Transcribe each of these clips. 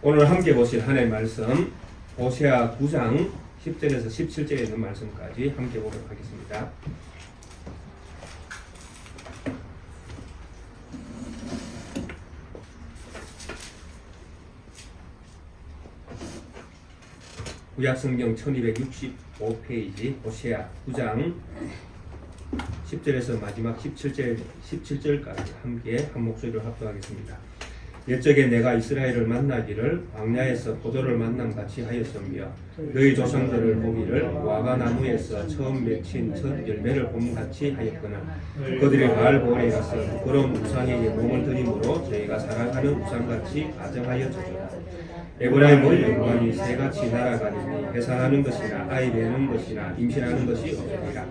오늘 함께 보실 하나님의 말씀 호세아 9장 10절에서 17절에 있는 말씀까지 함께 보도록 하겠습니다. 구약성경 1265페이지 호세아 9장 10절에서 마지막 17절까지 함께 한 목소리로 합독하겠습니다. 옛적에 내가 이스라엘을 만나기를 광야에서 포도를 만남같이 하였으며 너희 조상들을 보기를 무화과나무에서 처음 맺힌 첫 열매를 봄같이 하였거늘 그들이 바알보올에 가서 부끄러운 우상에게 몸을 드림으로 저희가 사랑하는 우상같이 가정하여 저주라. 에브라임의 영광이 새같이 날아가리니 해산하는 것이나 아이 베는 것이나 임신하는 것이 없으리라.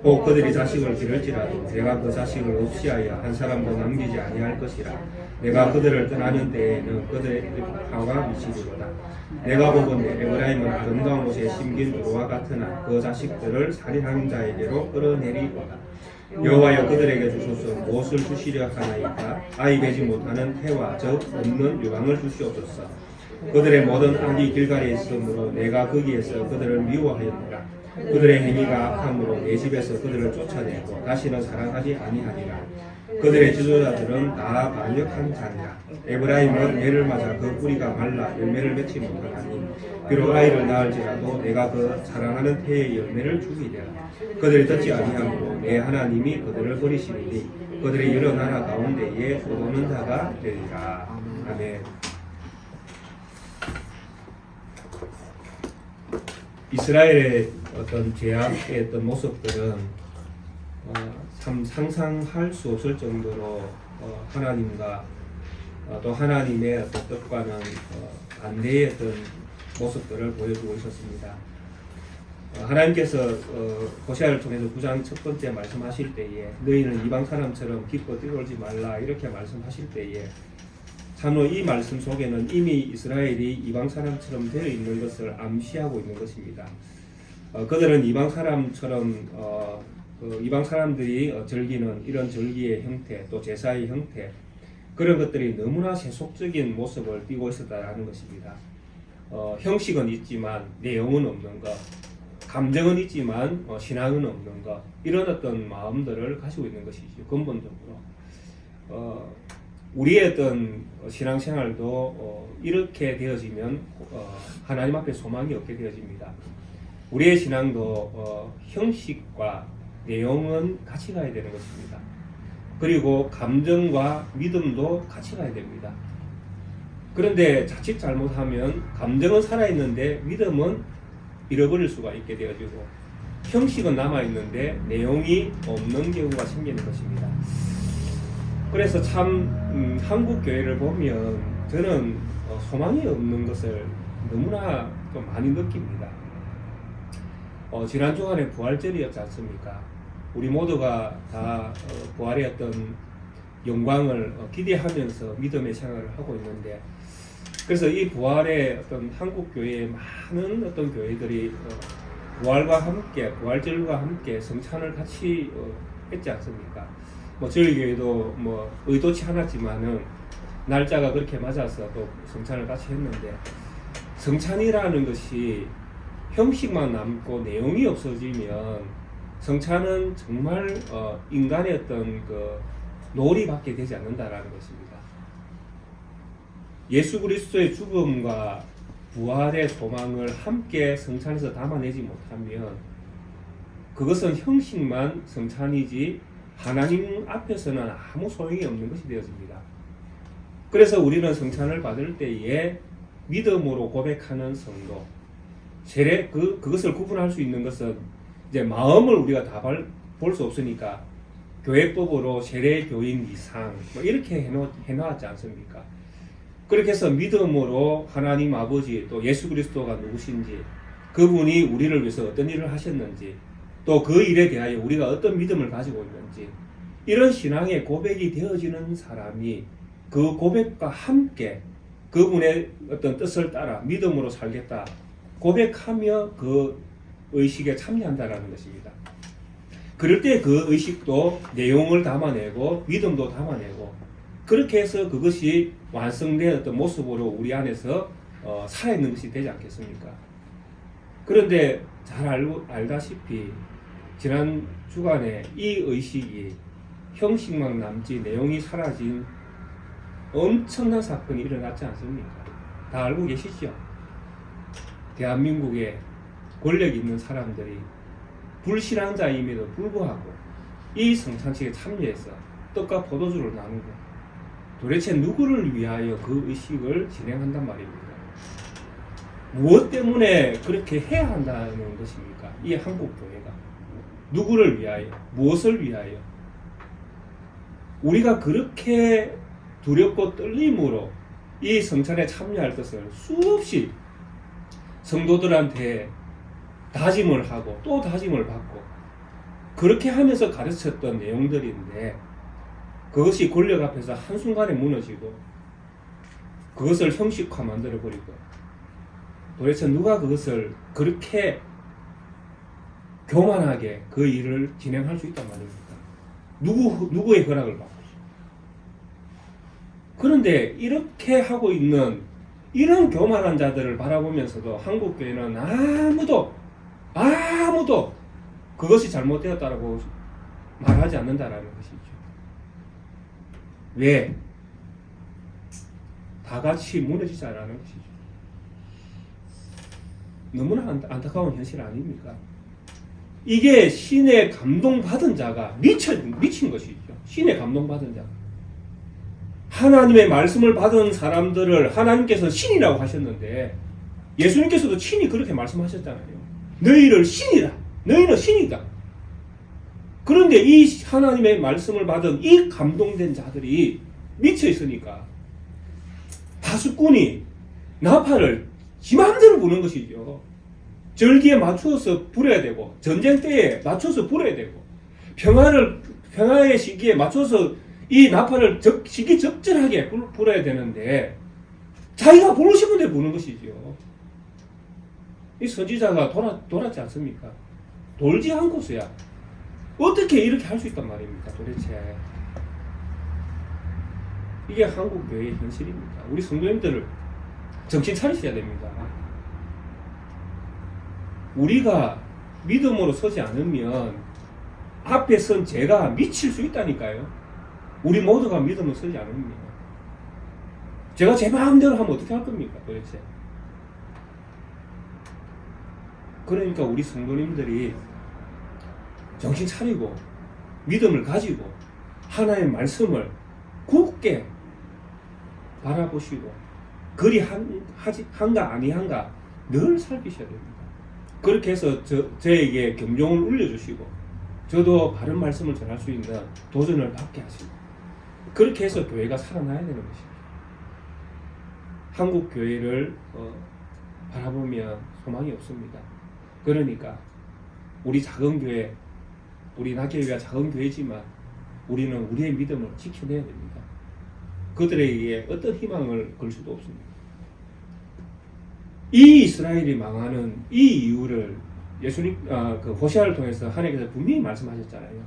혹 그들이 자식을 기를지라도 내가 그 자식을 없이하여 한 사람도 남기지 아니할 것이라. 내가 그들을 떠나는 때에는 그들의 화가 미치리로다. 내가 보건대 에브라임은 아름다운 곳에 심긴 도로와 같으나 그 자식들을 살인하는 자에게로 끌어내리로다. 여호와여 그들에게 주소서 무엇을 주시려 하나이까? 아이 베지 못하는 태와 적 없는 유황을 주시옵소서. 그들의 모든 악이 길갈에 있으므로 내가 거기에서 그들을 미워하였노라. 그들의 행위가 악함으로 내 집에서 그들을 쫓아내고 다시는 사랑하지 아니하리라. 그들의 지도자들은 다 반역한 자니라. 에브라임은 매를 맞아 그 뿌리가 말라 열매를 맺지 못하나니 비록 아이를 낳을지라도 내가 그 사랑하는 태의 열매를 주기리라. 그들이 듣지 아니하므로 내 하나님이 그들을 버리시리니 그들의 여러 나라 가운데에 도도는 자가 되리라. 아멘. 이스라엘의 어떤 죄악의 어떤 모습들은 참 상상할 수 없을 정도로 하나님과 또 하나님의 어떤 뜻과는 반대의 어떤 모습들을 보여주고 있었습니다. 하나님께서 호세아를 통해서 9장 첫 번째 말씀하실 때에 너희는 이방 사람처럼 기뻐 뛰놀지 말라 이렇게 말씀하실 때에 참으로 이 말씀 속에는 이미 이스라엘이 이방 사람처럼 되어 있는 것을 암시하고 있는 것입니다. 그들은 이방 사람처럼 이방 사람들이 즐기는 이런 절기의 형태, 또 제사의 형태 그런 것들이 너무나 세속적인 모습을 띠고 있었다라는 것입니다. 형식은 있지만 내용은 없는 것, 감정은 있지만 신앙은 없는 것 이런 어떤 마음들을 가지고 있는 것이죠. 근본적으로. 우리의 어떤 신앙생활도 이렇게 되어지면 하나님 앞에 소망이 없게 되어집니다. 우리의 신앙도 형식과 내용은 같이 가야 되는 것입니다. 그리고 감정과 믿음도 같이 가야 됩니다. 그런데 자칫 잘못하면 감정은 살아있는데 믿음은 잃어버릴 수가 있게 되어지고 형식은 남아있는데 내용이 없는 경우가 생기는 것입니다. 그래서 참 한국 교회를 보면 저는 소망이 없는 것을 너무나 좀 많이 느낍니다. 지난 주간에 부활절이었지 않습니까? 우리 모두가 다 부활의 어떤 영광을 기대하면서 믿음의 생활을 하고 있는데 그래서 이 부활의 어떤 한국 교회의 많은 어떤 교회들이 부활과 함께 부활절과 함께 성찬을 같이 했지 않습니까? 저희 교회도 의도치 않았지만은 날짜가 그렇게 맞아서 또 성찬을 같이 했는데 성찬이라는 것이 형식만 남고 내용이 없어지면 성찬은 정말 인간의 어떤 그 놀이밖에 되지 않는다라는 것입니다. 예수 그리스도의 죽음과 부활의 소망을 함께 성찬에서 담아내지 못하면 그것은 형식만 성찬이지 하나님 앞에서는 아무 소용이 없는 것이 되어집니다. 그래서 우리는 성찬을 받을 때에 믿음으로 고백하는 성도, 그것을 구분할 수 있는 것은 이제 마음을 우리가 다 볼 수 없으니까 교회법으로 세례 교인 이상 이렇게 해놓았지 않습니까? 그렇게 해서 믿음으로 하나님 아버지 또 예수 그리스도가 누구신지 그분이 우리를 위해서 어떤 일을 하셨는지 또 그 일에 대하여 우리가 어떤 믿음을 가지고 있는지 이런 신앙의 고백이 되어지는 사람이 그 고백과 함께 그분의 어떤 뜻을 따라 믿음으로 살겠다 고백하며 그 의식에 참여한다라는 것입니다. 그럴 때 그 의식도 내용을 담아내고 믿음도 담아내고 그렇게 해서 그것이 완성된 어떤 모습으로 우리 안에서 살아있는 것이 되지 않겠습니까? 그런데 잘 알다시피 지난 주간에 이 의식이 형식만 남지 내용이 사라진 엄청난 사건이 일어났지 않습니까? 다 알고 계시죠? 대한민국에 권력 있는 사람들이 불신앙자임에도 불구하고 이 성찬식에 참여해서 떡과 포도주를 나누고 도대체 누구를 위하여 그 의식을 진행한단 말입니다. 무엇 때문에 그렇게 해야 한다는 것입니까? 이 한국 교회가 누구를 위하여, 무엇을 위하여? 우리가 그렇게 두렵고 떨림으로 이 성찬에 참여할 것을 수없이 성도들한테 다짐을 하고 또 다짐을 받고 그렇게 하면서 가르쳤던 내용들인데 그것이 권력 앞에서 한순간에 무너지고 그것을 형식화 만들어버리고 도대체 누가 그것을 그렇게 교만하게 그 일을 진행할 수 있단 말입니까? 누구의 허락을 받고. 그런데 이렇게 하고 있는 이런 교만한 자들을 바라보면서도 한국교회는 아무도 그것이 잘못되었다라고 말하지 않는다라는 것이죠. 왜? 다 같이 무너지자라는 것이죠. 너무나 안타까운 현실 아닙니까? 이게 신의 감동받은 자가 미친 것이죠. 신의 감동받은 자가. 하나님의 말씀을 받은 사람들을 하나님께서 신이라고 하셨는데 예수님께서도 친히 그렇게 말씀하셨잖아요. 너희를 신이다. 너희는 신이다. 그런데 이 하나님의 말씀을 받은 이 감동된 자들이 미쳐 있으니까 파수꾼이 나팔을 지 마음대로 부는 것이죠. 절기에 맞추어서 불어야 되고 전쟁 때에 맞춰서 불어야 되고 평화의 시기에 맞춰서 이 나팔을 시기적절하게 불어야 되는데 자기가 부르고 싶은 데 부는 것이죠. 이 선지자가 돌았지 않습니까? 돌지 않고서야 어떻게 이렇게 할 수 있단 말입니까? 도대체 이게 한국 교회의 현실입니다. 우리 성도님들을 정신 차리셔야 됩니다. 우리가 믿음으로 서지 않으면 앞에 선 제가 미칠 수 있다니까요. 우리 모두가 믿음으로 서지 않으면 제가 제 마음대로 하면 어떻게 할 겁니까? 도대체. 그러니까 우리 성도님들이 정신 차리고 믿음을 가지고 하나님의 말씀을 굳게 바라보시고 그리 한가 아니한가 늘 살피셔야 됩니다. 그렇게 해서 저에게 경종을 울려주시고 저도 바른 말씀을 전할 수 있는 도전을 받게 하시고 그렇게 해서 교회가 살아나야 되는 것입니다. 한국 교회를 바라보면 소망이 없습니다. 그러니까 우리 작은 교회, 우리 낙교회가 작은 교회지만 우리는 우리의 믿음을 지켜내야 됩니다. 그들에게 어떤 희망을 걸 수도 없습니다. 이 이스라엘이 망하는 이 이유를 예수님 그 호세아를 통해서 하나님께서 분명히 말씀하셨잖아요.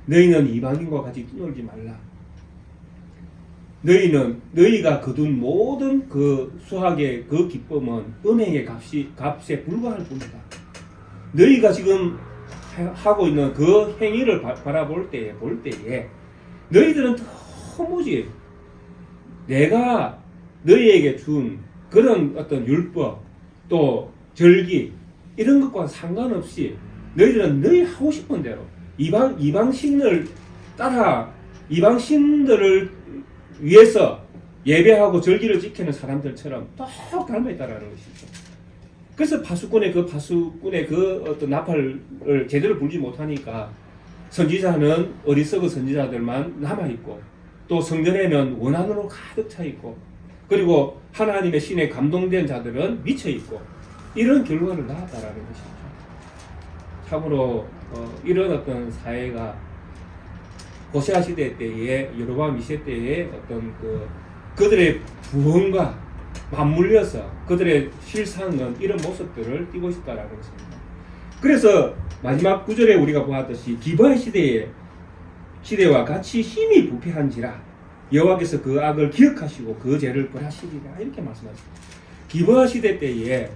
너희는 이방인과 같이 뛰놀지 말라. 너희가 거둔 모든 그 수학의 그 기쁨은 은행의 값에 불과할 뿐이다. 너희가 지금 하고 있는 그 행위를 바라볼 때에 너희들은 도무지 내가 너희에게 준 그런 어떤 율법 또 절기 이런 것과 상관없이 너희들은 너희 하고 싶은 대로 이방신을 따라 이방신들을 위해서 예배하고 절기를 지키는 사람들처럼 똑 닮아있다라는 것이죠. 그래서 파수꾼의 그 어떤 나팔을 제대로 불지 못하니까 선지자는 어리석은 선지자들만 남아있고 또 성전에는 원한으로 가득 차있고 그리고 하나님의 신에 감동된 자들은 미쳐있고 이런 결과를 낳았다라는 것이죠. 참으로 이런 어떤 사회가 호세아 시대 때에 여로보암 2세 때에 어떤 그들의 부흥과 맞물려서 그들의 실상은 이런 모습들을 띠고 있다라는 것입니다. 그래서 마지막 구절에 우리가 보았듯이 기브아 시대와 같이 힘이 부패한지라 여호와께서 그 악을 기억하시고 그 죄를 벌하시리라 이렇게 말씀하십니다. 기브아 시대 때에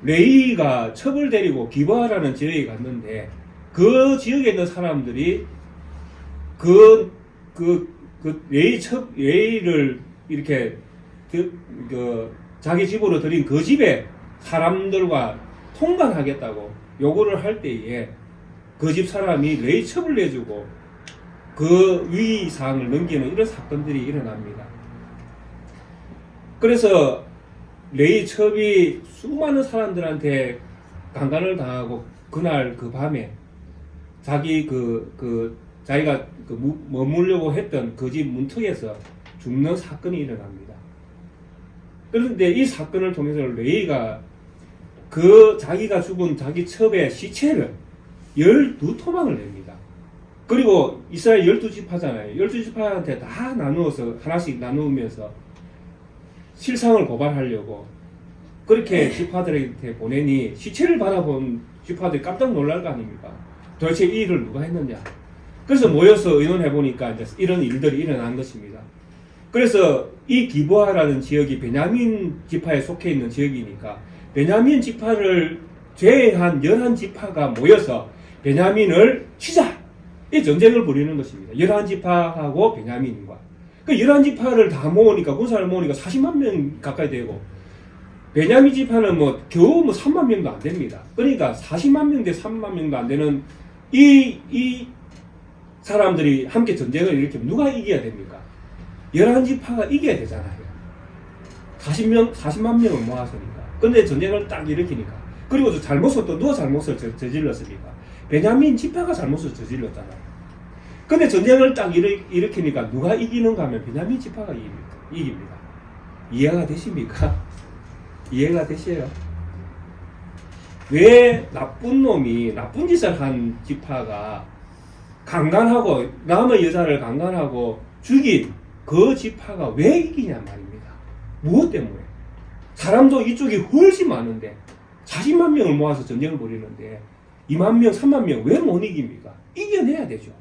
레위가 첩을 데리고 기브아라는 지역에 갔는데 그 지역에 있는 사람들이 레위를 이렇게 자기 집으로 들인 그 집에 사람들과 통관하겠다고 요구를 할 때에 그 집 사람이 레위 첩을 내주고 그 위사항을 넘기는 이런 사건들이 일어납니다. 그래서 레위 첩이 수많은 사람들한테 강간을 당하고 그날 그 밤에 자기가 머물려고 했던 그 집 문턱에서 죽는 사건이 일어납니다. 그런데 이 사건을 통해서 레위가 자기가 죽은 자기 첩의 시체를 12토막을 냅니다. 그리고 이스라엘 12지파잖아요. 12지파한테 다 나누어서 하나씩 나누면서 실상을 고발하려고 그렇게 지파들한테 보내니 시체를 바라본 지파들이 깜짝 놀랄 거 아닙니까? 도대체 이 일을 누가 했느냐? 그래서 모여서 의논해보니까 이제 이런 일들이 일어난 것입니다. 그래서 이 기브아라는 지역이 베냐민 지파에 속해 있는 지역이니까 베냐민 지파를 제외한 11지파가 모여서 베냐민을 치자! 이 전쟁을 벌이는 것입니다. 11지파하고 베냐민과. 그 11지파를 다 모으니까, 군사를 모으니까 40만 명 가까이 되고, 베냐민 지파는 겨우 3만 명도 안 됩니다. 그러니까 40만 명 대 3만 명도 안 되는 이 사람들이 함께 전쟁을 일으키면 누가 이겨야 됩니까? 11지파가 이겨야 되잖아요. 40만 명을 모았으니까. 근데 전쟁을 딱 일으키니까. 그리고 누가 잘못을 저질렀습니까? 베냐민 지파가 잘못을 저질렀잖아요. 근데 전쟁을 딱 일으키니까 누가 이기는가 하면 베냐민 지파가 이깁니다. 이해가 되십니까? 이해가 되셔요? 왜 나쁜 놈이 나쁜 짓을 한 지파가 강간하고 남의 여자를 강간하고 죽인 그 지파가 왜 이기냐 말입니다. 무엇 때문에? 사람도 이쪽이 훨씬 많은데 40만 명을 모아서 전쟁을 벌이는데 2만 명, 3만 명 왜 못 이깁니까? 이겨내야 되죠.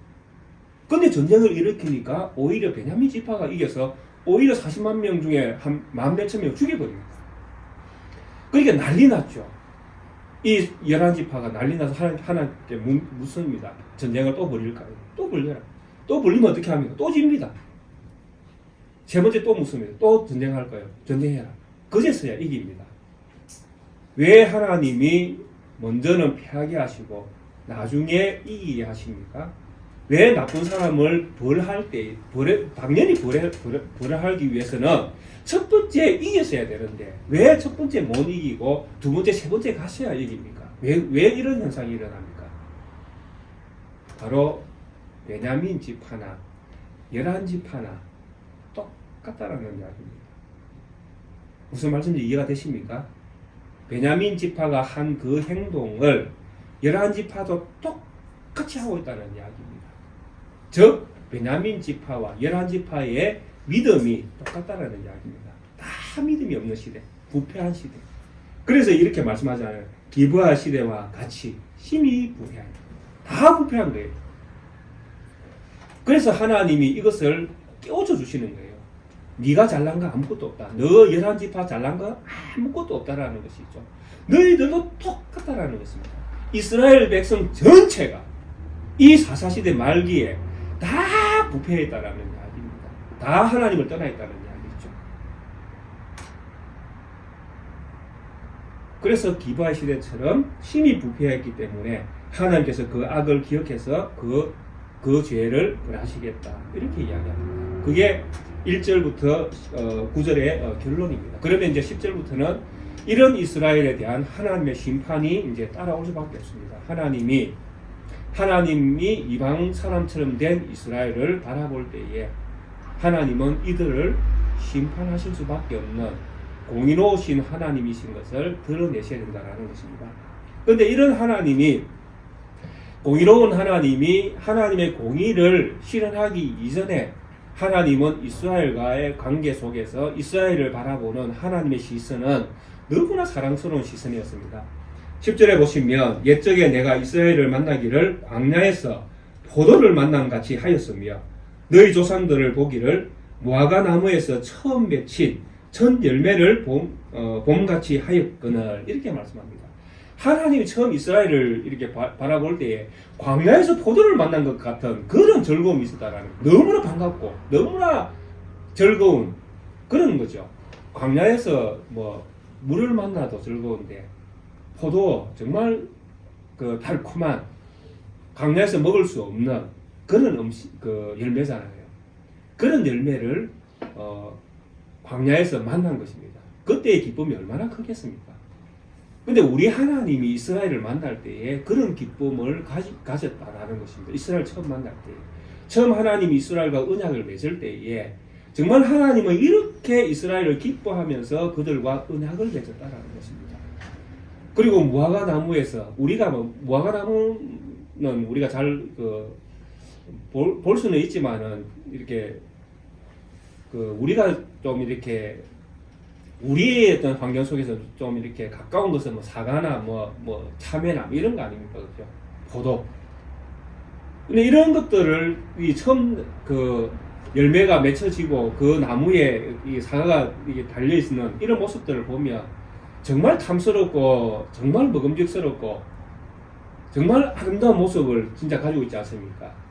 근데 전쟁을 일으키니까 오히려 베냐민 지파가 이겨서 오히려 40만 명 중에 한 만 몇천 명 죽여버립니다. 그러니까 난리 났죠. 이 11지파가 난리 나서 하나님께 묻습니다. 전쟁을 또 벌일까요? 또 벌려라. 또 벌리면 어떻게 합니까? 또 집니다. 세 번째 또 묻습니다. 또 전쟁할까요? 전쟁해라. 그제서야 이깁니다. 왜 하나님이 먼저는 패하게 하시고 나중에 이기게 하십니까? 왜 나쁜 사람을 벌할 때 당연히 벌하기 위해서는 첫 번째 이겼어야 되는데 왜 첫 번째 못 이기고 두 번째, 세 번째 갔어야 이깁니까? 왜 이런 현상이 일어납니까? 바로 베냐민 지파나 11지파나 똑같다라는 이야기입니다. 무슨 말씀인지 이해가 되십니까? 베냐민 지파가 한 그 행동을 11지파도 똑같이 하고 있다는 이야기입니다. 즉 베냐민 지파와 11지파의 믿음이 똑같다는 이야기입니다. 다 믿음이 없는 시대, 부패한 시대. 그래서 이렇게 말씀하잖아요. 기브아 시대와 같이 심히 부패한, 다 부패한 거예요. 그래서 하나님이 이것을 깨우쳐 주시는 거예요. 네가 잘난 거 아무것도 없다. 너 11지파 잘난 거 아무것도 없다라는 것이죠. 너희들도 똑같다라는 것입니다. 이스라엘 백성 전체가 이 사사시대 말기에 다 부패했다라는 이야기입니다. 다 하나님을 떠나 있다는 이야기죠. 그래서 기브아 시대처럼 심히 부패했기 때문에 하나님께서 그 악을 기억해서 그 죄를 벌하시겠다. 이렇게 이야기합니다. 그게 1절부터 9절의 결론입니다. 그러면 이제 10절부터는 이런 이스라엘에 대한 하나님의 심판이 이제 따라올 수밖에 없습니다. 하나님이 이방 사람처럼 된 이스라엘을 바라볼 때에 하나님은 이들을 심판하실 수밖에 없는 공의로우신 하나님이신 것을 드러내셔야 된다는 것입니다. 그런데 이런 하나님이 공의로운 하나님이 하나님의 공의를 실현하기 이전에 하나님은 이스라엘과의 관계 속에서 이스라엘을 바라보는 하나님의 시선은 너무나 사랑스러운 시선이었습니다. 10절에 보시면 옛적에 내가 이스라엘을 만나기를 광야에서 포도를 만남 같이 하였으며 너희 조상들을 보기를 무화과 나무에서 처음 맺힌 첫 열매를 봄같이 하였거늘 이렇게 말씀합니다. 하나님이 처음 이스라엘을 이렇게 바라볼 때에 광야에서 포도를 만난 것 같은 그런 즐거움이 있었다라는, 너무나 반갑고 너무나 즐거운 그런 거죠. 광야에서 뭐 물을 만나도 즐거운데 포도 정말 그 달콤한, 광야에서 먹을 수 없는 그런 음식, 그 열매잖아요. 그런 열매를 광야에서 만난 것입니다. 그때의 기쁨이 얼마나 크겠습니까? 근데 우리 하나님이 이스라엘을 만날 때에 그런 기쁨을 가졌다라는 것입니다. 이스라엘 처음 만날 때, 처음 하나님이 이스라엘과 언약을 맺을 때에 정말 하나님은 이렇게 이스라엘을 기뻐하면서 그들과 언약을 맺었다라는 것입니다. 그리고 무화과 나무에서 우리가 무화과 나무는 우리가 잘 볼 수는 있지만은 이렇게 우리가 좀 이렇게 우리의 어떤 환경 속에서 좀 이렇게 가까운 것은 뭐 사과나 뭐 참외나 이런 거 아닙니까, 그죠? 포도. 근데 이런 것들을 처음 열매가 맺혀지고 그 나무에 이 사과가 이게 달려 있는 이런 모습들을 보면 정말 탐스럽고 정말 먹음직스럽고 정말 아름다운 모습을 진짜 가지고 있지 않습니까?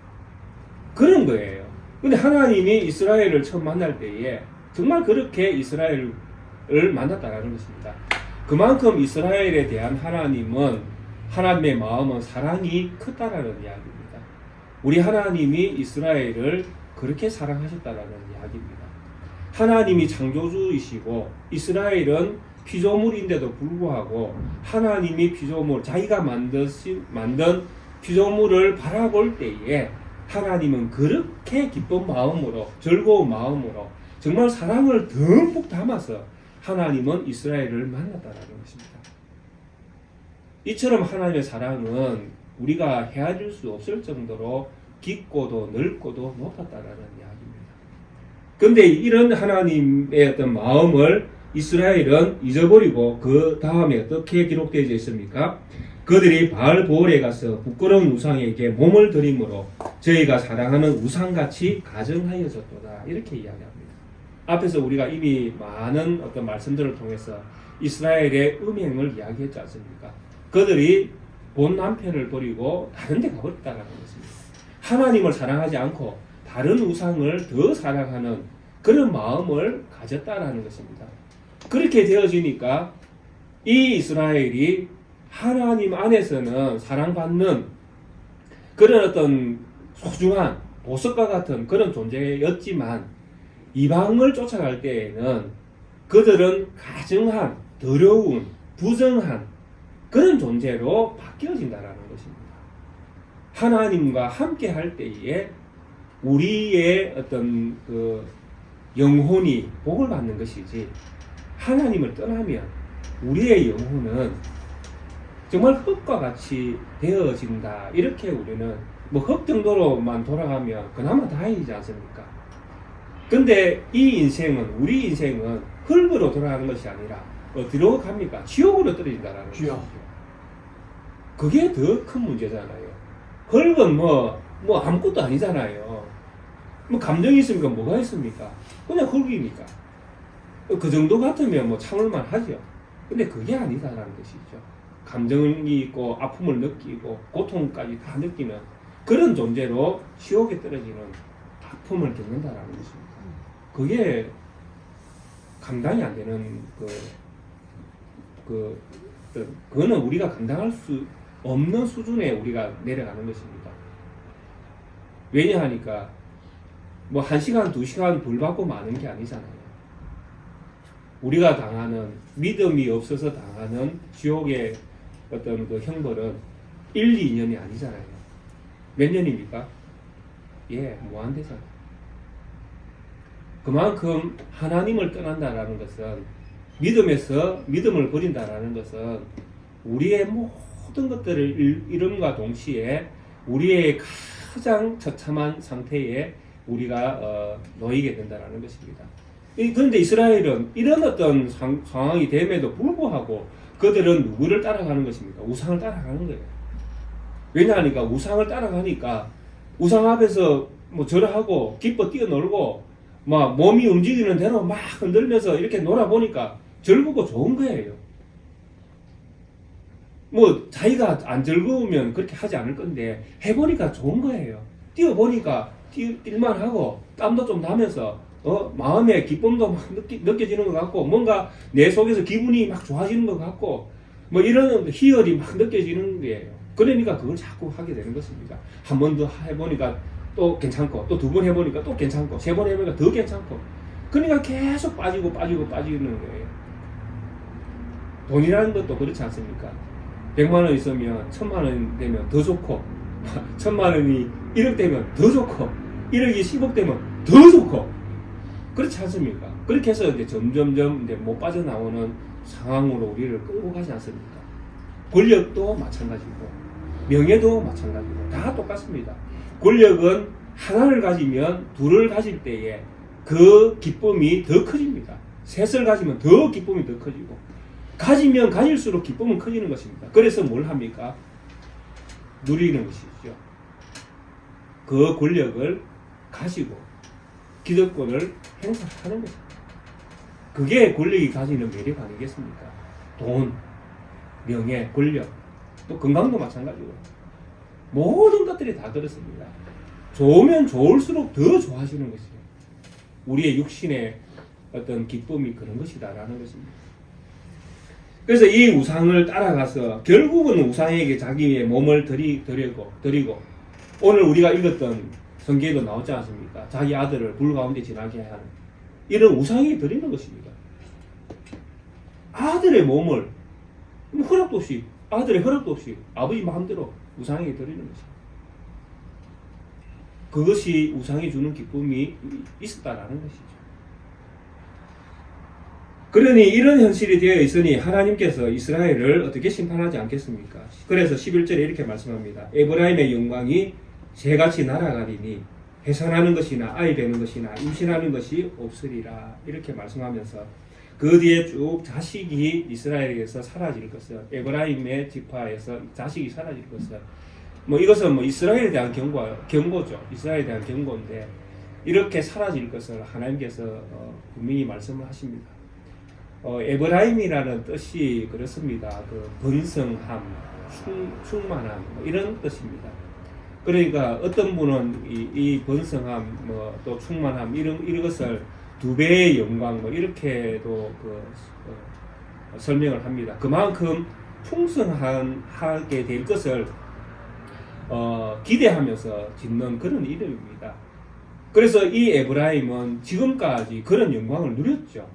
그런 거예요. 근데 하나님이 이스라엘을 처음 만날 때에 정말 그렇게 이스라엘을 만났다라는 것입니다. 그만큼 이스라엘에 대한 하나님의 마음은 사랑이 컸다라는 이야기입니다. 우리 하나님이 이스라엘을 그렇게 사랑하셨다라는 이야기입니다. 하나님이 창조주이시고 이스라엘은 피조물인데도 불구하고 하나님이 자기가 만든 피조물을 바라볼 때에 하나님은 그렇게 기쁜 마음으로, 즐거운 마음으로 정말 사랑을 듬뿍 담아서 하나님은 이스라엘을 만났다라는 것입니다. 이처럼 하나님의 사랑은 우리가 헤아릴 수 없을 정도로 깊고도 넓고도 높았다라는 이야기입니다. 그런데 이런 하나님의 어떤 마음을 이스라엘은 잊어버리고 그 다음에 어떻게 기록되어 있습니까? 그들이 바알보올에 가서 부끄러운 우상에게 몸을 드림으로 저희가 사랑하는 우상같이 가증하여졌도다, 이렇게 이야기합니다. 앞에서 우리가 이미 많은 어떤 말씀들을 통해서 이스라엘의 음행을 이야기했지 않습니까? 그들이 본 남편을 버리고 다른 데 가버렸다는 것입니다. 하나님을 사랑하지 않고 다른 우상을 더 사랑하는 그런 마음을 가졌다라는 것입니다. 그렇게 되어지니까 이 이스라엘이 하나님 안에서는 사랑받는 그런 어떤 소중한 보석과 같은 그런 존재였지만 이방을 쫓아갈 때에는 그들은 가증한, 더러운, 부정한 그런 존재로 바뀌어진다라는 것입니다. 하나님과 함께 할 때에 우리의 어떤 영혼이 복을 받는 것이지, 하나님을 떠나면 우리의 영혼은 정말 흙과 같이 되어진다. 이렇게 우리는 흙 정도로만 돌아가면 그나마 다행이지 않습니까? 근데 우리 인생은 흙으로 돌아가는 것이 아니라 어디로 갑니까? 지옥으로 떨어진다라는 것이죠. 그게 더 큰 문제잖아요. 흙은 아무것도 아니잖아요. 감정이 있습니까? 뭐가 있습니까? 그냥 흙이니까. 그 정도 같으면 참을만 하죠. 근데 그게 아니다라는 것이죠. 감정이 있고 아픔을 느끼고 고통까지 다 느끼는 그런 존재로 지옥에 떨어지는 아픔을 겪는다라는 것입니다. 그게 감당이 안 되는 그거는 우리가 감당할 수 없는 수준에 우리가 내려가는 것입니다. 왜냐하니까 1시간, 2시간 불 받고 마는 게 아니잖아요. 우리가 당하는, 믿음이 없어서 당하는 지옥의 어떤 형벌은 1, 2년이 아니잖아요. 몇 년입니까? 무한대잖아요. 그만큼 하나님을 떠난다라는 것은, 믿음을 버린다라는 것은 우리의 모든 것들을 잃음과 동시에 우리의 가장 처참한 상태에 우리가 놓이게 된다라는 것입니다. 그런데 이스라엘은 이런 어떤 상황이 됨에도 불구하고 그들은 누구를 따라가는 것입니까? 우상을 따라가는 거예요. 왜냐하니까 우상을 따라가니까 우상 앞에서 절하고 기뻐 뛰어놀고 막 몸이 움직이는 대로 막 흔들면서 이렇게 놀아보니까 즐겁고 좋은 거예요. 뭐 자기가 안 즐거우면 그렇게 하지 않을 건데 해보니까 좋은 거예요. 뛰어보니까 뛸만 하고 땀도 좀 나면서 마음의 기쁨도 막 느껴지는 것 같고 뭔가 내 속에서 기분이 막 좋아지는 것 같고 뭐 이런 희열이 막 느껴지는 거예요. 그러니까 그걸 자꾸 하게 되는 것입니다. 한 번 더 해보니까 또 괜찮고 또 두 번 해보니까 또 괜찮고 세 번 해보니까 더 괜찮고 그러니까 계속 빠지는 거예요. 돈이라는 것도 그렇지 않습니까? 100만 원 있으면 1000만 원 되면 더 좋고 1000만 원이 1억 되면 더 좋고 1억이 10억 되면 더 좋고 그렇지 않습니까? 그렇게 해서 이제 점점점 이제 못 빠져나오는 상황으로 우리를 끌고 가지 않습니까? 권력도 마찬가지고 명예도 마찬가지고 다 똑같습니다. 권력은 하나를 가지면 둘을 가질 때에 그 기쁨이 더 커집니다. 셋을 가지면 더 기쁨이 더 커지고 가지면 가질수록 기쁨은 커지는 것입니다. 그래서 뭘 합니까? 누리는 것이죠. 그 권력을 가지고 기득권을 행사하는 것입니다. 그게 권력이 가지는 매력 아니겠습니까? 돈, 명예, 권력, 또 건강도 마찬가지고 모든 것들이 다 그렇습니다. 좋으면 좋을수록 더 좋아지는 것이에요. 우리의 육신의 어떤 기쁨이 그런 것이다라는 것입니다. 그래서 이 우상을 따라가서 결국은 우상에게 자기의 몸을 드리고 오늘 우리가 읽었던 성경에도 나오지 않습니까? 자기 아들을 불 가운데 지나게 하는 이런 우상에게 드리는 것입니다. 아들의 몸을 허락도 없이 아들의 허락도 없이 아버지 마음대로 우상에게 드리는 것입니다. 그것이 우상이 주는 기쁨이 있었다라는 것이죠. 그러니 이런 현실이 되어 있으니 하나님께서 이스라엘을 어떻게 심판하지 않겠습니까? 그래서 11절에 이렇게 말씀합니다. 에브라임의 영광이 새같이 날아가리니 해산하는 것이나 아이 되는 것이나 임신하는 것이 없으리라 이렇게 말씀하면서 그 뒤에 쭉 자식이 이스라엘에게서 사라질 것을 에브라임의 지파에서 자식이 사라질 것을 뭐 이것은 뭐 이스라엘에 대한 경고죠. 이스라엘에 대한 경고인데 이렇게 사라질 것을 하나님께서 분명히 말씀을 하십니다. 에브라임이라는 뜻이 그렇습니다. 그 번성함, 충만함 뭐 이런 뜻입니다. 그러니까 어떤 분은 이 번성함, 뭐 또 충만함 이런 것을 두 배의 영광 뭐 이렇게도 설명을 합니다. 그만큼 풍성하게 될 것을 기대하면서 짓는 그런 이름입니다. 그래서 이 에브라임은 지금까지 그런 영광을 누렸죠.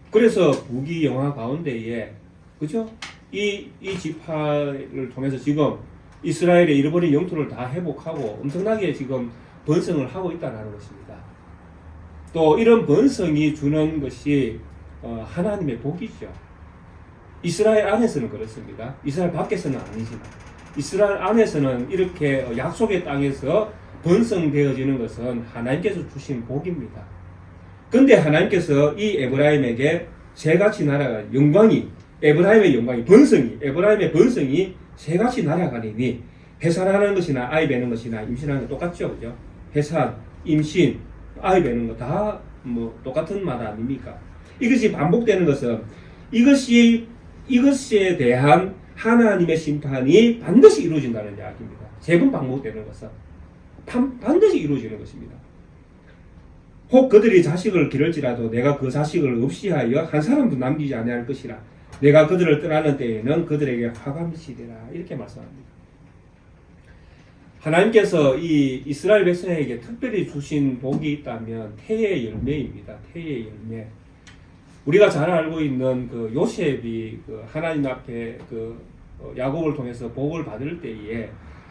그래서 부귀영화 가운데에 그죠? 이 지파를 통해서 지금 이스라엘의 잃어버린 영토를 다 회복하고 엄청나게 지금 번성을 하고 있다는 것입니다. 또 이런 번성이 주는 것이 하나님의 복이죠. 이스라엘 안에서는 그렇습니다. 이스라엘 밖에서는 아니지만 이스라엘 안에서는 이렇게 약속의 땅에서 번성되어지는 것은 하나님께서 주신 복입니다. 근데 하나님께서 이 에브라임에게 새같이 날아가 영광이 에브라임의 영광이 에브라임의 번성이 새같이 날아가리니 해산하는 것이나 아이 베는 것이나 임신하는 거 똑같죠, 그죠? 해산, 임신, 아이 베는 거 다 뭐 똑같은 말 아닙니까? 이것이 반복되는 것은 이것에 대한 하나님의 심판이 반드시 이루어진다는 이야기입니다. 세 번 반복되는 것은 반드시 이루어지는 것입니다. 혹 그들이 자식을 기를지라도 내가 그 자식을 없이 하여 한 사람도 남기지 아니할 것이라. 내가 그들을 떠나는 때에는 그들에게 화가 미치리라. 이렇게 말씀합니다. 하나님께서 이 이스라엘 백성에게 특별히 주신 복이 있다면 태의 열매입니다. 태의 열매. 우리가 잘 알고 있는 그 요셉이 그 하나님 앞에 그 야곱을 통해서 복을 받을 때에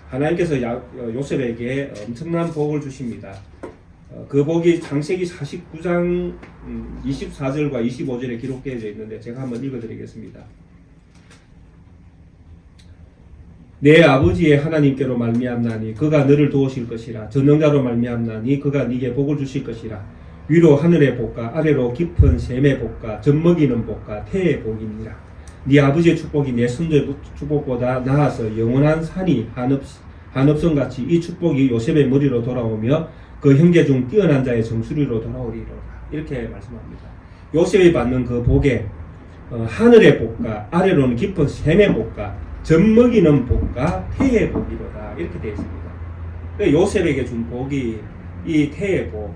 하나님께서 요셉에게 엄청난 복을 주십니다. 그 복이 창세기 49장 24절과 25절에 기록되어 있는데 제가 한번 읽어드리겠습니다. 내 아버지의 하나님께로 말미암나니 그가 너를 도우실 것이라. 전능자로 말미암나니 그가 네게 복을 주실 것이라. 위로 하늘의 복과 아래로 깊은 샘의 복과 젖먹이는 복과 태의 복이니라. 네 아버지의 축복이 내 선조의 축복보다 나아서 영원한 산이 한없성같이 이 축복이 요셉의 머리로 돌아오며 그 형제 중 뛰어난 자의 정수리로 돌아오리로다. 이렇게 말씀합니다. 요셉이 받는 그 복에 하늘의 복과 아래로는 깊은 샘의 복과 젖먹이는 복과 태의 복이로다. 이렇게 되어 있습니다. 요셉에게 준 복이 이 태의 복,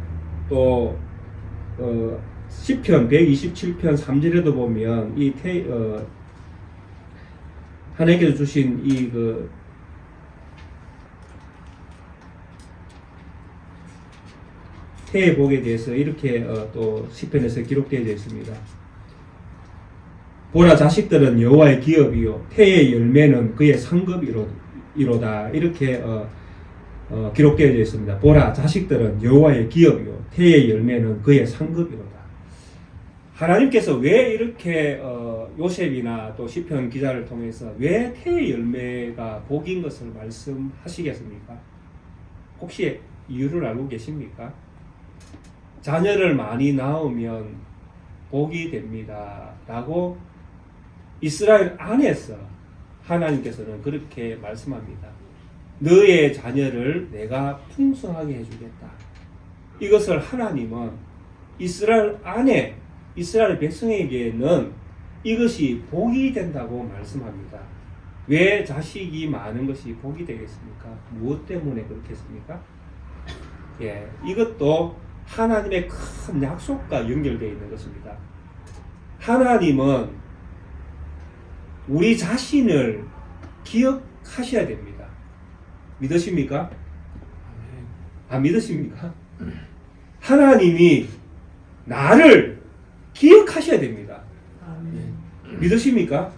또 시편 127편 3절에도 보면 이 하나님께서 주신 이 태의 복에 대해서 이렇게 또 시편에서 기록되어 있습니다. 보라, 자식들은 여호와의 기업이요 태의 열매는 그의 상급이로다. 이렇게 기록되어 있습니다. 보라, 자식들은 여호와의 기업이요 태의 열매는 그의 상급이로다. 하나님께서 왜 이렇게 요셉이나 또 시편 기자를 통해서 왜 태의 열매가 복인 것을 말씀하시겠습니까? 혹시 이유를 알고 계십니까? 자녀를 많이 낳으면 복이 됩니다 라고 이스라엘 안에서 하나님께서는 그렇게 말씀합니다. 너의 자녀를 내가 풍성하게 해주겠다. 이것을 하나님은 이스라엘 안에 이스라엘 백성에게는 이것이 복이 된다고 말씀합니다. 왜 자식이 많은 것이 복이 되겠습니까? 무엇 때문에 그렇겠습니까? 예, 이것도 하나님의 큰 약속과 연결되어 있는 것입니다. 하나님은 우리 자신을 기억하셔야 됩니다. 믿으십니까? 안 믿으십니까? 하나님이 나를 기억하셔야 됩니다. 믿으십니까?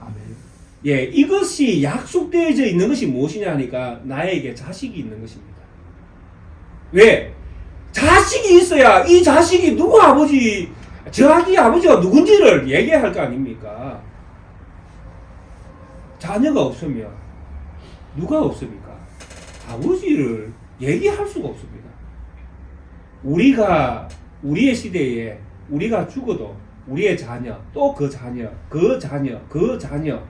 예, 이것이 약속되어져 있는 것이 무엇이냐 하니까 나에게 자식이 있는 것입니다. 왜? 자식이 있어야 이 자식이 누구 아버지, 저기 아버지가 누군지를 얘기할 거 아닙니까? 자녀가 없으면 누가 없습니까? 아버지를 얘기할 수가 없습니다. 우리의 시대에 우리가 죽어도 우리의 자녀, 또 그 자녀, 그 자녀, 그 자녀,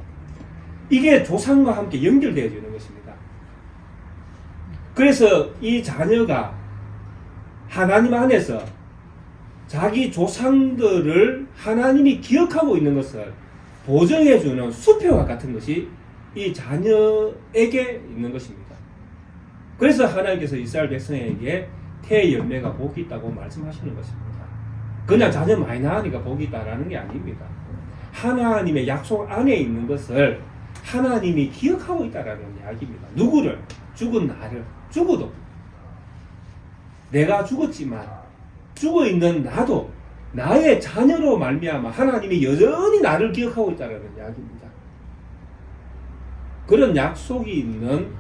이게 조상과 함께 연결되어지는 것입니다. 그래서 이 자녀가 하나님 안에서 자기 조상들을 하나님이 기억하고 있는 것을 보증해주는 수표와 같은 것이 이 자녀에게 있는 것입니다. 그래서 하나님께서 이스라엘 백성에게 태의 열매가 복이 있다고 말씀하시는 것입니다. 그냥 자녀 많이 낳으니까 복이 있다라는 게 아닙니다. 하나님의 약속 안에 있는 것을 하나님이 기억하고 있다라는 이야기입니다. 누구를? 죽은 나를. 죽어도 내가 죽었지만 죽어있는 나도 나의 자녀로 말미암아 하나님이 여전히 나를 기억하고 있다는 이야기입니다. 그런 약속이 있는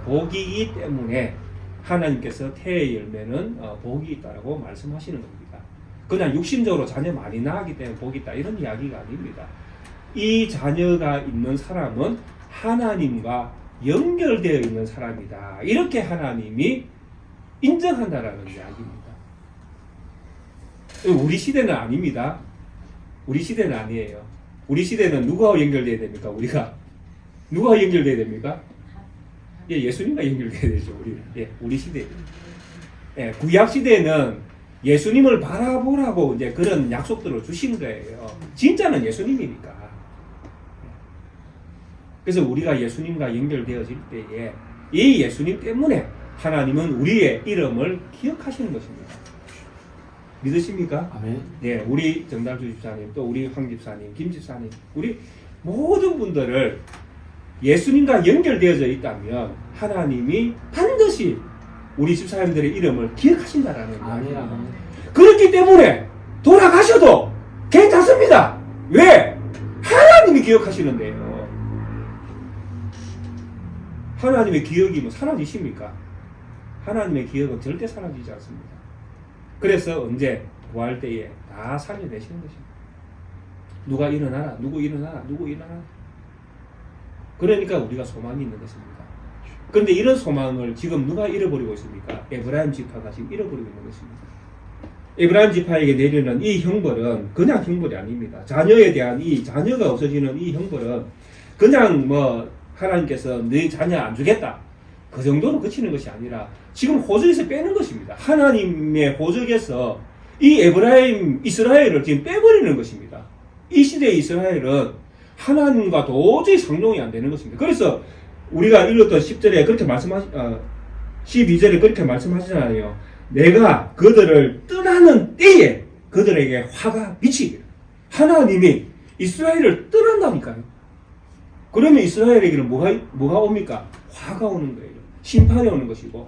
복이기 때문에 하나님께서 태의 열매는 복이 있다고 말씀하시는 겁니다. 그냥 육신적으로 자녀 많이 낳기 때문에 복이 있다 이런 이야기가 아닙니다. 이 자녀가 있는 사람은 하나님과 연결되어 있는 사람이다. 이렇게 하나님이 인정한다라는 이야기입니다. 우리 시대는 아닙니다. 우리 시대는 아니에요. 우리 시대는 누구와 연결돼야 됩니까? 우리가 누구와 연결돼야 됩니까? 예, 예수님과 연결돼야 되죠. 우리는. 예, 우리 시대. 예, 구약 시대는 예수님을 바라보라고 이제 그런 약속들을 주신 거예요. 진짜는 예수님이니까. 그래서 우리가 예수님과 연결되어질 때에 이 예수님 때문에 하나님은 우리의 이름을 기억하시는 것입니다. 믿으십니까? 아멘. 네, 우리 정달주 집사님, 또 우리 황 집사님, 김 집사님, 우리 모든 분들을 예수님과 연결되어져 있다면 하나님이 반드시 우리 집사님들의 이름을 기억하신다라는 이야기입니다. 그렇기 때문에 돌아가셔도 괜찮습니다. 왜? 하나님이 기억하시는데요. 하나님의 기억이 뭐 사라지십니까? 하나님의 기억은 절대 사라지지 않습니다. 그래서 언제 구할 때에 다 살려내시는 것입니다. 누가 일어나라, 누구 일어나라, 누구 일어나라. 그러니까 우리가 소망이 있는 것입니다. 그런데 이런 소망을 지금 누가 잃어버리고 있습니까? 에브라임 지파가 지금 잃어버리고 있는 것입니다. 에브라임 지파에게 내리는 이 형벌은 그냥 형벌이 아닙니다. 자녀에 대한 이 자녀가 없어지는 이 형벌은 그냥 뭐 하나님께서 네 자녀 안 주겠다, 그 정도로 그치는 것이 아니라 지금 호적에서 빼는 것입니다. 하나님의 호적에서 이 에브라임 이스라엘을 지금 빼버리는 것입니다. 이 시대의 이스라엘은 하나님과 도저히 상종이 안 되는 것입니다. 그래서 우리가 읽었던 10절에 그렇게 12절에 그렇게 말씀하시잖아요. 내가 그들을 떠나는 때에 그들에게 화가 미치기를. 하나님이 이스라엘을 떠난다니까요. 그러면 이스라엘에게는 뭐가 옵니까? 화가 오는 거예요. 심판이 오는 것이고,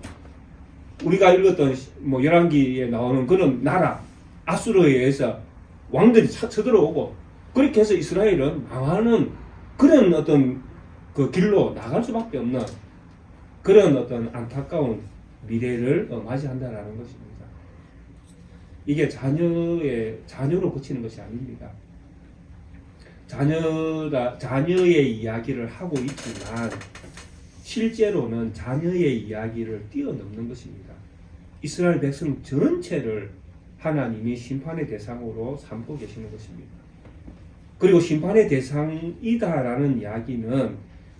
우리가 읽었던 열왕기에 나오는 그런 나라 아수르에 의해서 왕들이 쳐들어오고, 그렇게 해서 이스라엘은 망하는 그런 어떤 그 길로 나갈 수밖에 없는 그런 어떤 안타까운 미래를 맞이한다라는 것입니다. 이게 자녀로 그치는 것이 아닙니다. 자녀의 이야기를 하고 있지만 실제로는 자녀의 이야기를 뛰어넘는 것입니다. 이스라엘 백성 전체를 하나님이 심판의 대상으로 삼고 계시는 것입니다. 그리고 심판의 대상이다라는 이야기는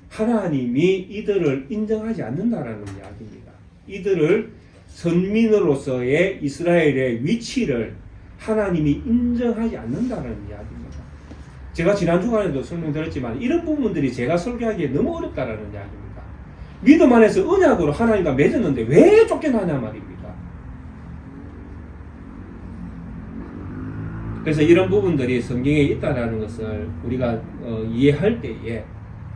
하나님이 이들을 인정하지 않는다라는 이야기입니다. 이들을 선민으로서의 이스라엘의 위치를 하나님이 인정하지 않는다는 이야기입니다. 제가 지난 주간에도 설명드렸지만 이런 부분들이 제가 설교하기에 너무 어렵다라는 이야기입니다. 믿음 안에서 언약으로 하나님과 맺었는데 왜 쫓겨나냐 말입니다. 그래서 이런 부분들이 성경에 있다라는 것을 우리가 이해할 때에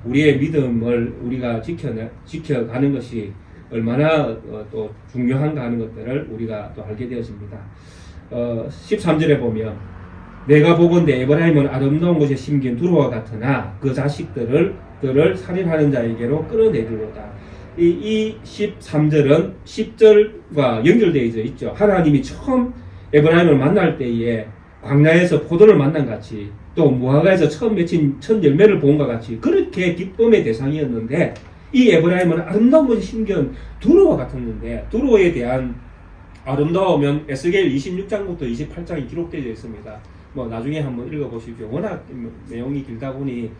우리의 믿음을 우리가 지켜가는 것이 얼마나 또 중요한가 하는 것들을 우리가 또 알게 되었습니다. 13절에 보면 내가 보건대 에브라임은 아름다운 곳에 심긴 두루와 같으나 그 자식들을 살인하는 자에게로 끌어내리로다. 이 13절은 10절과 연결되어 있죠. 하나님이 처음 에브라임을 만날 때에 광야에서 포도를 만난 같이 또 무화과에서 처음 맺힌 첫 열매를 본 것 같이 그렇게 기쁨의 대상이었는데 이 에브라임은 아름다운 곳에 심긴 두루와 같았는데 두루에 대한 아름다우면 에스겔 26장부터 28장이 기록되어 있습니다. 나중에 한번 읽어보십시오. 워낙 내용이 길다 보니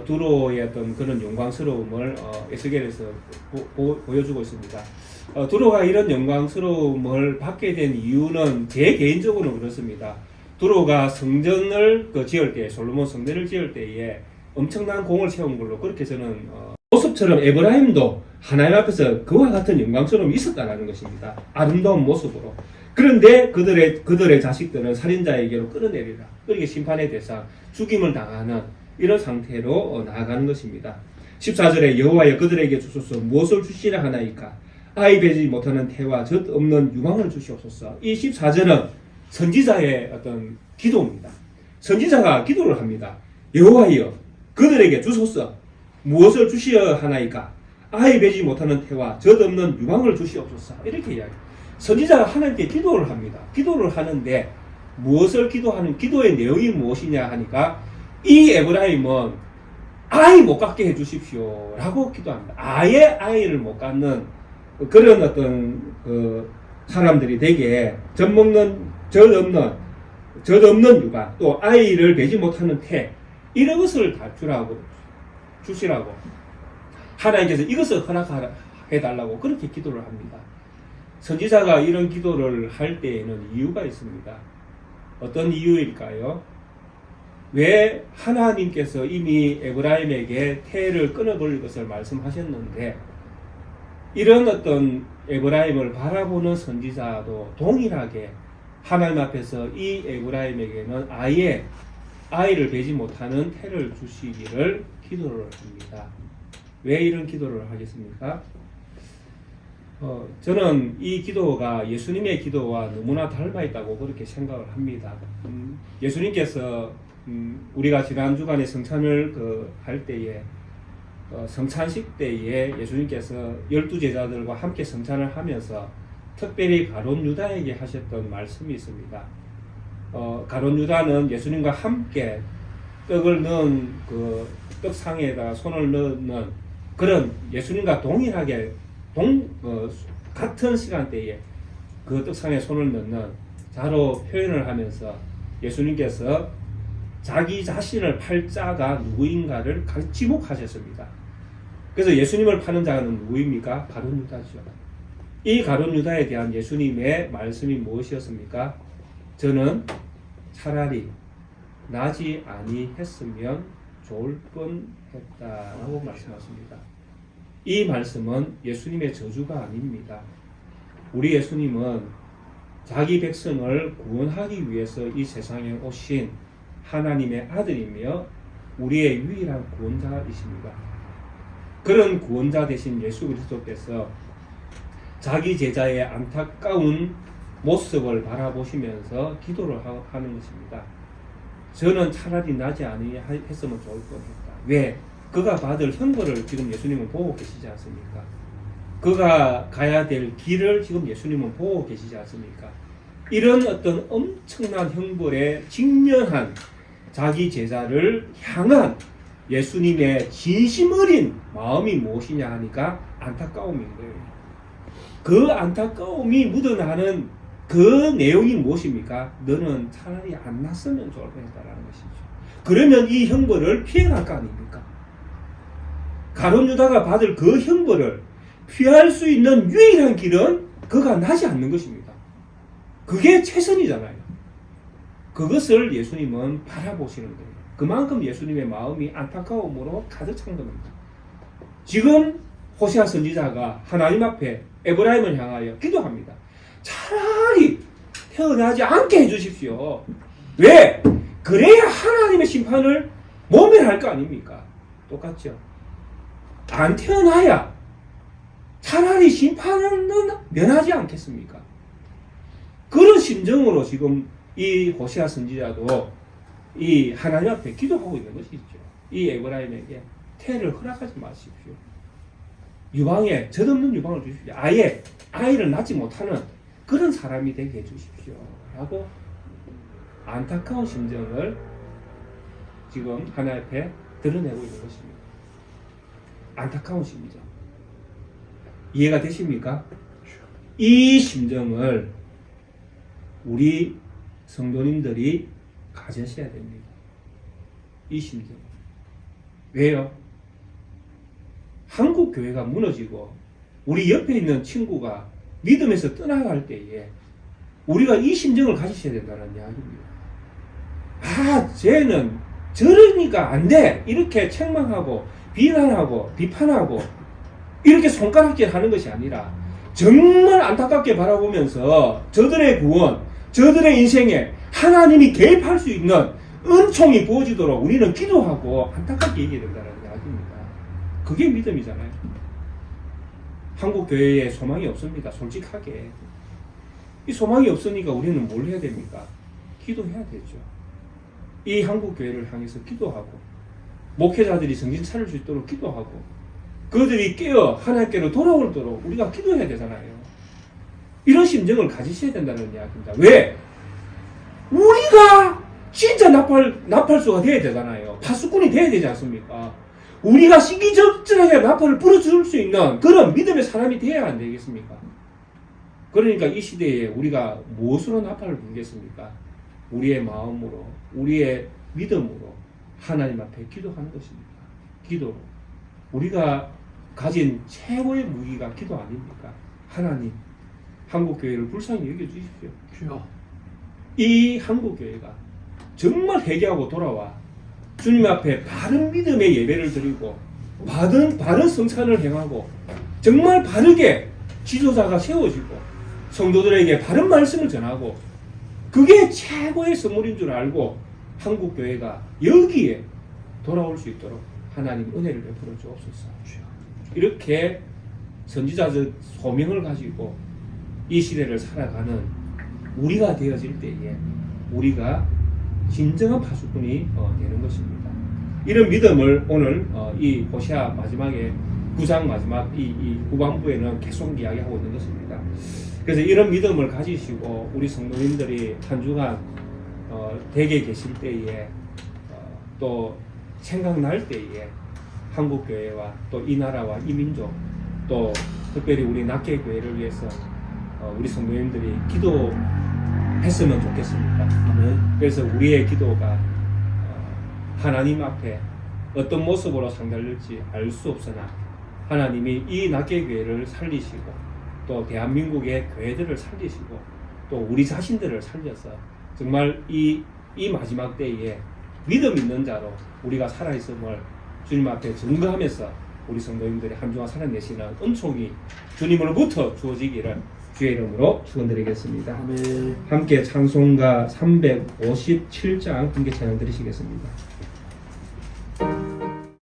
두로의 어떤 그런 영광스러움을 에스겔에서 보여주고 있습니다. 두로가 이런 영광스러움을 받게 된 이유는 제 개인적으로는 그렇습니다. 두로가 성전을 지을 때, 솔로몬 성전을 지을 때에 엄청난 공을 세운 걸로 그렇게 저는 모습처럼 에브라임도 하나님 앞에서 그와 같은 영광스러움이 있었다는 것입니다. 아름다운 모습으로. 그런데 그들의 자식들은 살인자에게로 끌어내리라. 그렇게 심판의 대상, 죽임을 당하는 이런 상태로 나아가는 것입니다. 14절에 여호와여 그들에게 주소서 무엇을 주시라 하나이까 아이 베지 못하는 태와 젖 없는 유망을 주시옵소서. 이 14절은 선지자의 어떤 기도입니다. 선지자가 기도를 합니다. 여호와여 그들에게 주소서 무엇을 주시어 하나이까 아이 베지 못하는 태와 젖 없는 유망을 주시옵소서. 이렇게 이야기합니다. 선지자가 하나님께 기도를 합니다. 기도를 하는데 무엇을 기도하는 기도의 내용이 무엇이냐 하니까 이 에브라임은 아이 못 갖게 해주십시오 라고 기도합니다. 아예 아이를 못 갖는 그런 어떤 사람들이 되게 젖 없는 육아 또 아이를 베지 못하는 태 이런 것을 다 주시라고 하나님께서 이것을 허락해달라고 그렇게 기도를 합니다. 선지자가 이런 기도를 할 때에는 이유가 있습니다. 어떤 이유일까요? 왜 하나님께서 이미 에브라임에게 태를 끊어버릴 것을 말씀하셨는데 이런 어떤 에브라임을 바라보는 선지자도 동일하게 하나님 앞에서 이 에브라임에게는 아예 아이를 베지 못하는 태를 주시기를 기도를 합니다. 왜 이런 기도를 하겠습니까? 저는 이 기도가 예수님의 기도와 너무나 닮아 있다고 그렇게 생각을 합니다. 예수님께서 우리가 지난 주간에 성찬을 할 때에 성찬식 때에 예수님께서 12제자들과 함께 성찬을 하면서 특별히 가룟 유다에게 하셨던 말씀이 있습니다. 가룟 유다는 예수님과 함께 떡을 넣은 그 떡상에다가 손을 넣는 그런 예수님과 동일하게 같은 시간대에 그 떡상에 손을 넣는 자로 표현을 하면서 예수님께서 자기 자신을 팔 자가 누구인가를 지목하셨습니다. 그래서 예수님을 파는 자는 누구입니까? 가룟 유다죠. 이 가룟 유다에 대한 예수님의 말씀이 무엇이었습니까? 저는 차라리 나지 아니했으면 좋을 뻔했다라고 말씀하십니다. 이 말씀은 예수님의 저주가 아닙니다. 우리 예수님은 자기 백성을 구원하기 위해서 이 세상에 오신 하나님의 아들이며 우리의 유일한 구원자이십니다. 그런 구원자 되신 예수 그리스도께서 자기 제자의 안타까운 모습을 바라보시면서 기도를 하는 것입니다. 저는 차라리 나지 아니했으면 좋을 뻔했다. 왜? 그가 받을 형벌을 지금 예수님은 보고 계시지 않습니까? 그가 가야 될 길을 지금 예수님은 보고 계시지 않습니까? 이런 어떤 엄청난 형벌에 직면한 자기 제자를 향한 예수님의 진심 어린 마음이 무엇이냐 하니까 안타까움인 거예요. 그 안타까움이 묻어나는 그 내용이 무엇입니까? 너는 차라리 안 났으면 좋을 뻔했다라는 것이죠. 그러면 이 형벌을 피해갈 거 아닙니까? 가룟 유다가 받을 그 형벌을 피할 수 있는 유일한 길은 그가 나지 않는 것입니다. 그게 최선이잖아요. 그것을 예수님은 바라보시는 거예요. 그만큼 예수님의 마음이 안타까움으로 가득 찬 겁니다. 지금 호세아 선지자가 하나님 앞에 에브라임을 향하여 기도합니다. 차라리 태어나지 않게 해주십시오. 왜? 그래야 하나님의 심판을 모면할 거 아닙니까? 똑같죠. 안 태어나야 차라리 심판은 면하지 않겠습니까? 그런 심정으로 지금 이 호세아 선지자도 이 하나님 앞에 기도하고 있는 것이죠. 이 에브라임에게 태를 허락하지 마십시오. 유방에 젖없는 유방을 주십시오. 아예 아이를 낳지 못하는 그런 사람이 되게 해주십시오. 라고 안타까운 심정을 지금 하나님 앞에 드러내고 있는 것입니다. 안타까운 심정. 이해가 되십니까? 이 심정을 우리 성도님들이 가져셔야 됩니다. 이 심정. 왜요? 한국 교회가 무너지고 우리 옆에 있는 친구가 믿음에서 떠나갈 때에 우리가 이 심정을 가지셔야 된다는 이야기입니다. 아, 쟤는 저러니까 안 돼! 이렇게 책망하고 비난하고 비판하고 이렇게 손가락질 하는 것이 아니라 정말 안타깝게 바라보면서 저들의 구원, 저들의 인생에 하나님이 개입할 수 있는 은총이 부어지도록 우리는 기도하고 안타깝게 얘기해야 된다는 이야기입니다. 그게 믿음이잖아요. 한국 교회에 소망이 없습니다. 솔직하게. 이 소망이 없으니까 우리는 뭘 해야 됩니까? 기도해야 되죠. 이 한국 교회를 향해서 기도하고 목회자들이 정신 차릴 수 있도록 기도하고 그들이 깨어 하나님께로 돌아오도록 우리가 기도해야 되잖아요. 이런 심정을 가지셔야 된다는 이야기입니다. 왜? 우리가 진짜 나팔수가 돼야 되잖아요. 파수꾼이 돼야 되지 않습니까? 우리가 시기적절하게 나팔을 불어줄 수 있는 그런 믿음의 사람이 돼야 안 되겠습니까? 그러니까 이 시대에 우리가 무엇으로 나팔을 불겠습니까? 우리의 마음으로, 우리의 믿음으로 하나님 앞에 기도하는 것입니다. 기도로. 우리가 가진 최고의 무기가 기도 아닙니까? 하나님, 한국교회를 불쌍히 여겨주십시오. 이 한국교회가 정말 회개하고 돌아와 주님 앞에 바른 믿음의 예배를 드리고 바른 성찬을 행하고 정말 바르게 지도자가 세워지고 성도들에게 바른 말씀을 전하고 그게 최고의 선물인 줄 알고 한국교회가 여기에 돌아올 수 있도록 하나님 은혜를 베풀어 주옵소서. 이렇게 선지자적 소명을 가지고 이 시대를 살아가는 우리가 되어질 때에 우리가 진정한 파수꾼이 되는 것입니다. 이런 믿음을 오늘 이 호세아 마지막에 9장 마지막 이 후반부에는 계속 이야기하고 있는 것입니다. 그래서 이런 믿음을 가지시고 우리 성도님들이 한 주간 댁에 계실 때에 또 생각날 때에 한국교회와 또 이 나라와 이 민족 또 특별히 우리 낙계교회를 위해서 우리 성도님들이 기도했으면 좋겠습니다. 그래서 우리의 기도가 하나님 앞에 어떤 모습으로 상달될지 알 수 없으나 하나님이 이 낙계교회를 살리시고 또 대한민국의 교회들을 살리시고 또 우리 자신들을 살려서 정말 이 마지막 때에 믿음 있는 자로 우리가 살아있음을 주님 앞에 증거하면서 우리 성도님들이 한 주간 살아내시는 은총이 주님으로부터 주어지기를 주의 이름으로 축원드리겠습니다. 아멘. 함께 찬송가 357장 함께 찬양 드리시겠습니다.